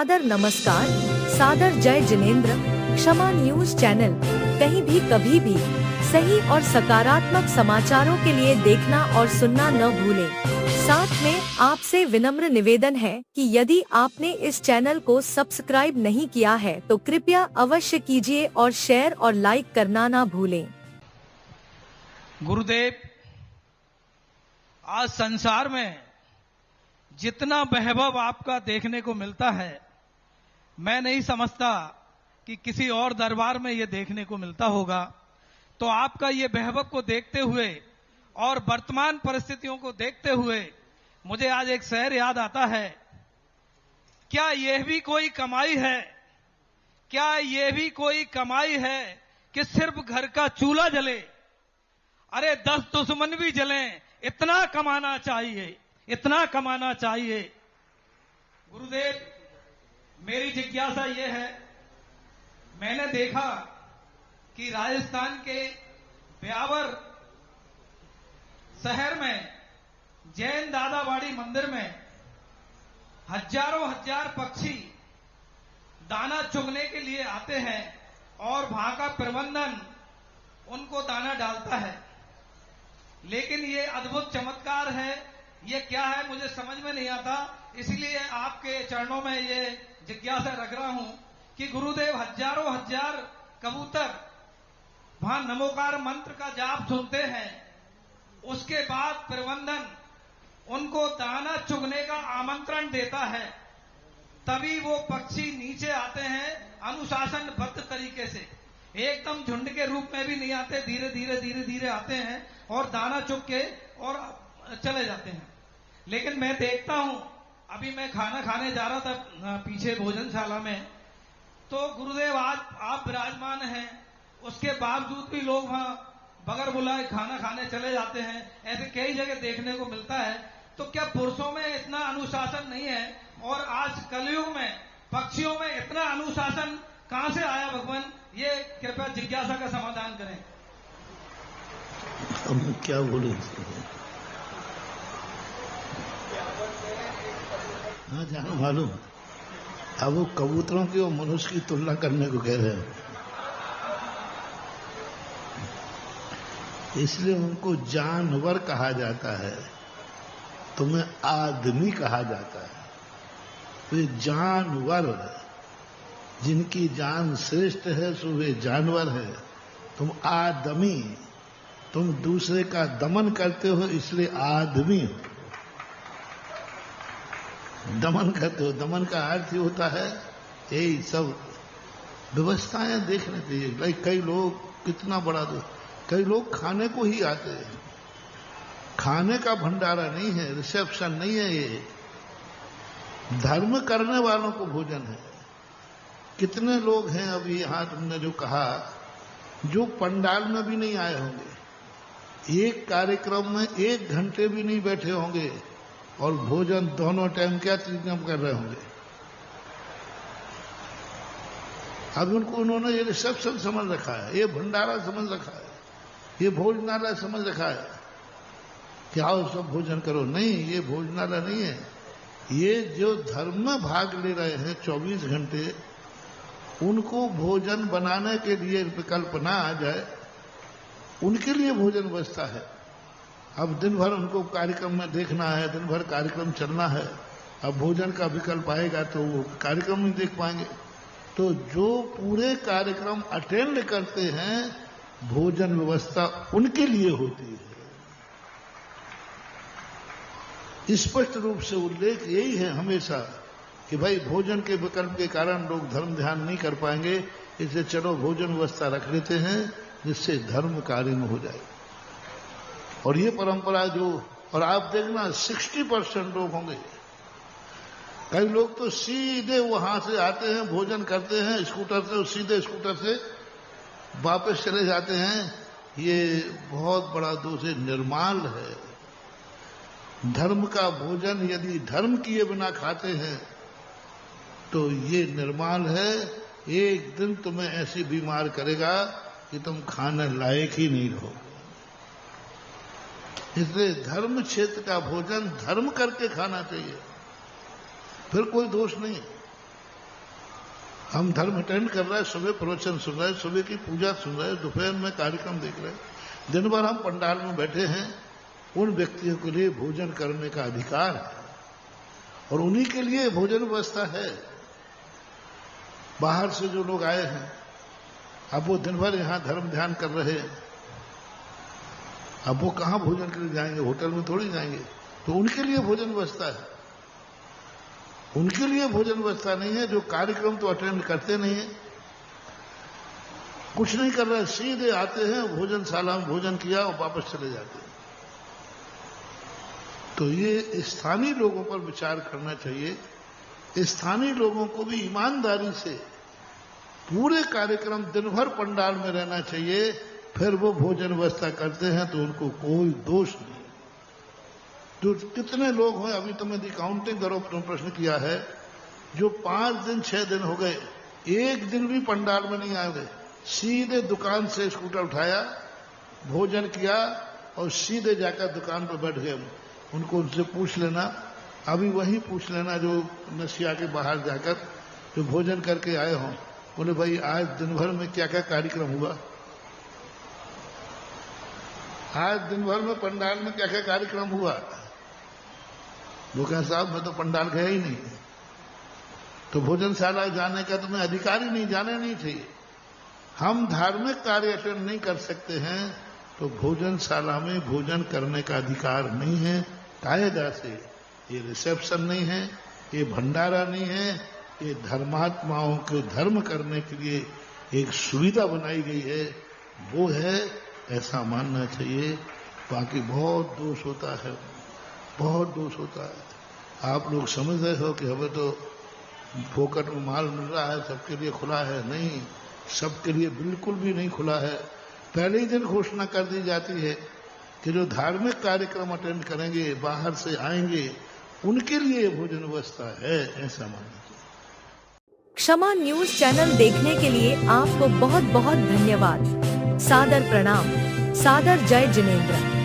सादर नमस्कार, सादर जय जिनेंद्र। क्षमा न्यूज चैनल कहीं भी कभी भी सही और सकारात्मक समाचारों के लिए देखना और सुनना न भूलें। साथ में आपसे विनम्र निवेदन है कि यदि आपने इस चैनल को सब्सक्राइब नहीं किया है तो कृपया अवश्य कीजिए और शेयर और लाइक करना ना भूलें। गुरुदेव, आज संसार में जितना वैभव आपका देखने को मिलता है, मैं नहीं समझता कि किसी और दरबार में ये देखने को मिलता होगा। तो आपका ये वैभव को देखते हुए और वर्तमान परिस्थितियों को देखते हुए मुझे आज एक शेर याद आता है। क्या यह भी कोई कमाई है, क्या यह भी कोई कमाई है कि सिर्फ घर का चूल्हा जले? अरे 10 दुश्मन भी जलें, इतना कमाना चाहिए, इतना कमाना चाहिए। गुरुदेव, मेरी जिज्ञासा यह है, मैंने देखा कि राजस्थान के ब्यावर शहर में जैन दादावाड़ी मंदिर में हजारों हजार पक्षी दाना चुगने के लिए आते हैं और वहां का प्रबंधन उनको दाना डालता है। लेकिन ये अद्भुत चमत्कार है, ये क्या है मुझे समझ में नहीं आता। इसलिए आपके चरणों में ये जिज्ञासा रख रहा हूं कि गुरुदेव, हजारों हजार कबूतर वहां नमोकार मंत्र का जाप सुनते हैं, उसके बाद प्रबंधन उनको दाना चुगने का आमंत्रण देता है, तभी वो पक्षी नीचे आते हैं अनुशासनबद्ध तरीके से। एकदम झुंड के रूप में भी नहीं आते, धीरे धीरे आते हैं और दाना चुग के और चले जाते हैं। लेकिन मैं देखता हूं, अभी मैं खाना खाने जा रहा था पीछे भोजनशाला में, तो गुरुदेव आज आप विराजमान हैं, उसके बावजूद भी लोग वहां बगैर बुलाए खाना खाने चले जाते हैं। ऐसे कई जगह देखने को मिलता है। तो क्या पुरुषों में इतना अनुशासन नहीं है? और आज कलयुग में पक्षियों में इतना अनुशासन कहां से आया भगवान? ये कृपया जिज्ञासा का समाधान करें। हम क्या बोले? हाँ, जानो मालूम। अब वो कबूतरों की और मनुष्य की तुलना करने को कह रहे हैं, इसलिए उनको जानवर कहा जाता है, तुम्हें आदमी कहा जाता है। वे जानवर, जिनकी जान श्रेष्ठ है सो वे जानवर है। तुम आदमी, तुम दूसरे का दमन करते हो, इसलिए आदमी हो। दमन करते हो, दमन का अर्थ ही होता है यही सब व्यवस्थाएं देखने चाहिए। कई लोग कितना बड़ा कई लोग खाने को ही आते हैं, खाने का भंडारा नहीं है, रिसेप्शन नहीं है, ये धर्म करने वालों को भोजन है। कितने लोग हैं अभी यहां तुमने जो कहा, जो पंडाल में भी नहीं आए होंगे, एक कार्यक्रम में 1 घंटे भी नहीं बैठे होंगे और भोजन दोनों टाइम क्या त्रिक्रम कर रहे होंगे। अब उन्होंने ये रिसेप्शन समझ रखा है, ये भंडारा समझ रखा है, ये भोजनालय समझ रखा है कि आओ सब भोजन करो। नहीं, ये भोजनालय नहीं है। ये जो धर्म में भाग ले रहे हैं 24 घंटे, उनको भोजन बनाने के लिए विकल्प ना आ जाए, उनके लिए भोजन व्यवस्था है। अब दिन भर उनको कार्यक्रम में देखना है, दिन भर कार्यक्रम चलना है, अब भोजन का विकल्प आएगा तो वो कार्यक्रम नहीं देख पाएंगे। तो जो पूरे कार्यक्रम अटेंड करते हैं, भोजन व्यवस्था उनके लिए होती है। स्पष्ट रूप से उल्लेख यही है हमेशा कि भाई भोजन के विकल्प के कारण लोग धर्म ध्यान नहीं कर पाएंगे, इसलिए चलो भोजन व्यवस्था रख लेते हैं जिससे धर्म कार्य में हो जाए। और ये परंपरा जो, और आप देखना 60% लोग होंगे, कई लोग तो सीधे वहां से आते हैं, भोजन करते हैं स्कूटर से, और सीधे स्कूटर से वापस चले जाते हैं। ये बहुत बड़ा दोष है, निर्माल है। धर्म का भोजन यदि धर्म किए बिना खाते हैं तो ये निर्माल है। एक दिन तुम्हें ऐसी बीमार करेगा कि तुम खाने लायक ही नहीं रहोगे। इसलिए धर्म क्षेत्र का भोजन धर्म करके खाना चाहिए, फिर कोई दोष नहीं। हम धर्म अटेंड कर रहे हैं, सुबह प्रवचन सुन रहे हैं, सुबह की पूजा सुन रहे हैं, दोपहर में कार्यक्रम देख रहे हैं, दिन भर हम पंडाल में बैठे हैं। उन व्यक्तियों के लिए भोजन करने का अधिकार है और उन्हीं के लिए भोजन व्यवस्था है। बाहर से जो लोग आए हैं, अब वो दिन भर यहां धर्म ध्यान कर रहे हैं, अब वो कहां भोजन के लिए जाएंगे? होटल में थोड़ी जाएंगे। तो उनके लिए भोजन व्यवस्था है, उनके लिए भोजन व्यवस्था नहीं है। जो कार्यक्रम तो अटेंड करते नहीं है, कुछ नहीं कर रहे, सीधे आते हैं, भोजनशाला में भोजन किया और वापस चले जाते हैं। तो ये स्थानीय लोगों पर विचार करना चाहिए। स्थानीय लोगों को भी ईमानदारी से पूरे कार्यक्रम दिन भर पंडाल में रहना चाहिए, फिर वो भोजन व्यवस्था करते हैं तो उनको कोई दोष नहीं। जो कितने लोग हैं, अभी तो मैंने काउंटिंग करो, प्रश्न किया है, जो 5 दिन 6 दिन हो गए, एक दिन भी पंडाल में नहीं आए, सीधे दुकान से स्कूटर उठाया, भोजन किया और सीधे जाकर दुकान पर बैठ गए। उनको उनसे पूछ लेना, अभी वहीं पूछ लेना जो नसिया के बाहर जाकर जो भोजन करके आए हों, बोले भाई आज दिन भर में क्या क्या कार्यक्रम हुआ, आज दिन भर में पंडाल में क्या क्या कार्यक्रम हुआ। वो कहें साहब मैं तो पंडाल गया ही नहीं। तो भोजनशाला जाने का तुम्हें अधिकार ही नहीं, जाने नहीं चाहिए। हम धार्मिक कार्य अटेंड नहीं कर सकते हैं तो भोजनशाला में भोजन करने का अधिकार नहीं है। कायदा से ये रिसेप्शन नहीं है, ये भंडारा नहीं है, ये धर्मात्माओं को धर्म करने के लिए एक सुविधा बनाई गई है, वो है, ऐसा मानना चाहिए। बाकी बहुत दोष होता है, बहुत दोष होता है। आप लोग समझ रहे हो कि हमें तो फोकट में माल मिल रहा है, सबके लिए खुला है। नहीं, सबके लिए बिल्कुल भी नहीं खुला है। पहले ही दिन घोषणा कर दी जाती है कि जो धार्मिक कार्यक्रम अटेंड करेंगे, बाहर से आएंगे, उनके लिए भोजन व्यवस्था है, ऐसा मानना चाहिए। क्षमा न्यूज चैनल देखने के लिए आपको बहुत बहुत धन्यवाद। सादर प्रणाम। सादर जय जिनेंद्र।